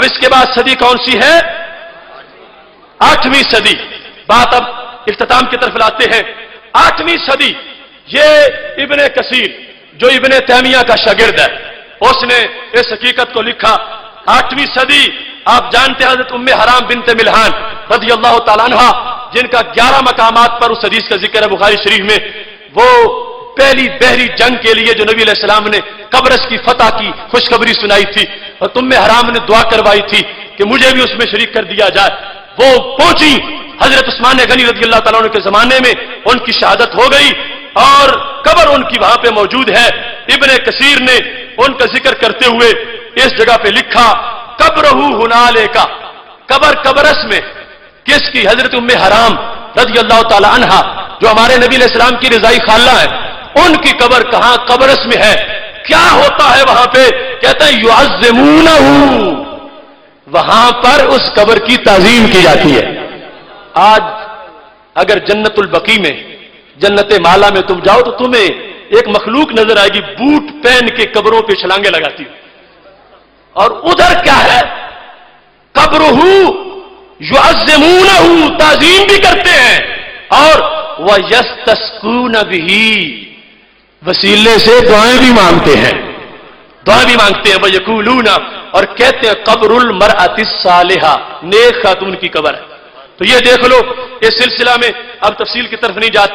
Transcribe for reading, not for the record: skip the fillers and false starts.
اب اس کے بعد صدی کون سی ہے؟ 8ویں صدی. بات اب اختتام کی طرف لاتے ہیں. 8ویں صدی، یہ ابن کثیر جو ابن تیمیہ کا شاگرد ہے، اس نے اس حقیقت کو لکھا. 8ویں صدی آپ جانتے ہیں حضرت ام حرام بنت ملحان رضی اللہ تعالیٰ عنہ، جن کا 11 مقامات پر اس حدیث کا ذکر ہے بخاری شریف میں. وہ پہلی بحری جنگ کے لیے جو نبی علیہ السلام نے قبرص کی فتح کی خوشخبری سنائی تھی اور ام حرام نے دعا کروائی تھی کہ مجھے بھی اس میں شریک کر دیا جائے، وہ پہنچی. حضرت عثمان غنی رضی اللہ تعالیٰ عنہ کے زمانے میں ان کی شہادت ہو گئی اور قبر ان کی وہاں پہ موجود ہے. ابن کثیر نے ان کا ذکر کرتے ہوئے اس جگہ پہ لکھا قبرہ ہنالکا، قبر قبرص میں کس کی؟ حضرت ام حرام رضی اللہ تعالی عنہا جو ہمارے نبی علیہ السلام کی رضائی خالہ ہے. ان کی قبر کہاں؟ قبرص میں ہے. کیا ہوتا ہے وہاں پہ؟ کہتے ہیں یعظمونہ، وہاں پر اس قبر کی تعظیم کی جاتی ہے. آج اگر جنت البقیع میں، جنت مالا میں تم جاؤ تو تمہیں ایک مخلوق نظر آئے گی بوٹ پہن کے قبروں پہ چھلانگے لگاتی ہے. اور ادھر کیا ہے؟ قبرہ یعظمونہ، تعظیم بھی کرتے ہیں اور وَيَسْتَسْقُونَ بِهِ، وسیلے سے دعائیں بھی مانگتے ہیں، دعائیں بھی مانگتے ہیں. وَيَقُولُونَ، اور کہتے ہیں قبر المرأة الصالحہ، نیک خاتون کی قبر ہے. تو یہ دیکھ لو، اس سلسلہ میں اب تفصیل کی طرف نہیں جاتا.